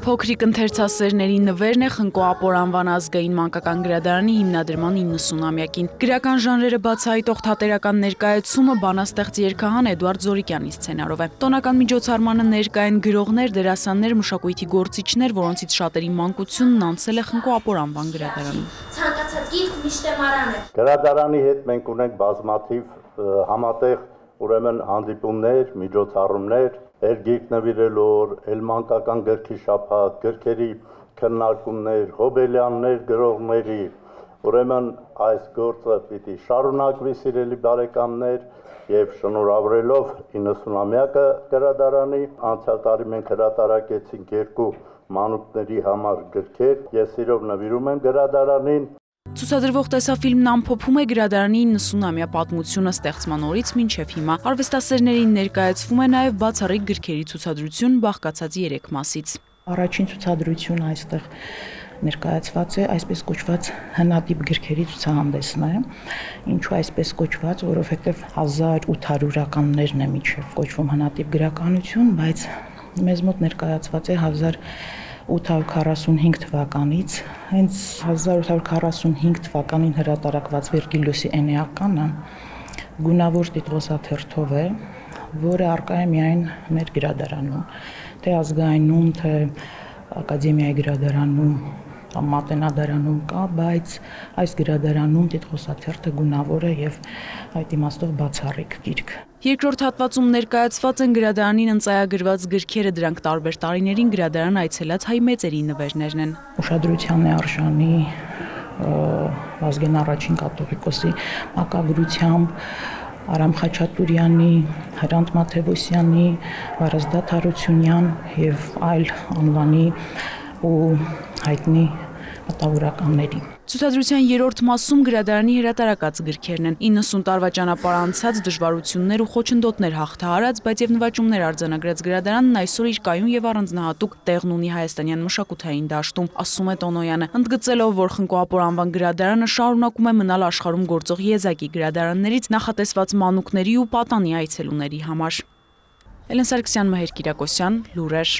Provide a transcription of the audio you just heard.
Փոքրիկ ընթերցասերների նվերն է Խնկո Ապոր անվան ազգային մանկական գրադարանի հիմնադրման 90-ամյակին։ Գրական ժանրերը բացահայտող թատերական ներկայացումը բանաստեղծ երգահան Էդուարդ Զորիկյանի սցենարով է։ Տոնական միջոցառմանը ներկա են գրողներ, դերասաններ, մշակույթի գործիչներ, որոնցից շատերի մանկությունն անցել է Խնկո Ապոր անվան գրադարանում։ Ցանկացած գիրք միշտ մարան է։ Գրադարանի հետ մենք ունենք բազմաթիվ համատեղ ուրեմն հանդիպումներ, միջոցառումներ, երգիք նվիրելով, մանկական գրքի շաբաթ, գրքերի քննարկումներ, հոբելյաններ գրողների, ուրեմն այս գործը պիտի շարունակվի սիրելի բարեկամներ եւ շնորհավորելով 90-ամյակը գրադարանի, անցյալ տարի մենք հրատարակեցինք 2 մանուկների համար գրքեր, ես սիրով նվիրում եմ գրադարանին։ Ցուցադրվող տեսաֆիլմն ամփոփում է գրադարանի 90-ամյա պատմությունը ստեղծման օրից մինչև հիմա։ Արվեստասերներին ներկայացվում է նաև բացառիկ գրքերի ցուցադրություն բաղկացած 3 մասից։ Առաջին ցուցադրությունը այստեղ ներկայացված է այսպես կոչված հնատիպ գրքերի ցուցահանդեսն է։ Ինչու այսպես կոչված, որովհետև 1800-ականներն է միջև կոչվում հնատիպ գրականություն, բայց մեզ մոտ ներկայացված է 1845 թվականից, հենց 1845 թվականին հրատարակված Վերգիլիոսի Էնեականը գունավոր տիտղոսաթերթով է, որը առկա է միայն մեր գրադարանում, թե ազգայնում, թե ակադեմիայի գրադարանում, մատենադարանում կա, բայց այս գրադարանում տիտղոսաթերթը գունավոր է եւ այդ իմաստով բացառիկ գիրք։ Երկրորդ հատվածում ներկայացված են գրադարանին ընծայագրված գրքերը, դրանք տարբեր տարիներին գրադարան այցելած հայ մեծերի նվերներն են։ Ուշադրության է արժանի Վազգեն առաջին կաթողիկոսի մակագրությամբ Արամ Խաչատուրյանի, Հրանտ Մաթևոսյանի, Վարազդատ Հարությունյան եւ այլ անվանի ու հայտնի մտավորականների։ Ցուցադրության 3-րդ մասում գրադարանի հրատարակած գրքերն են 90 տարվա ճանապարհ անցած դժվարություններ ու խոչընդոտներ հաղթահարած, բայց եւ նվաճումներ արձանագրած գրադարանն այսօր իր կայուն եւ առանձնահատուկ տեղն ունի հայաստանյան մշակութային դաշտում, ասում է Տոնոյանը, ընդգծելով, որ Խնկո Ապոր անվան գրադարանը շարունակում է մնալ աշխարհում գործող եզակի գրադարաններից նախատեսված մանուկների ու պատանի այցելուների համար։ Էլեն Սարգսյան, Մհեր Կիրակոսյան, Լուրեր։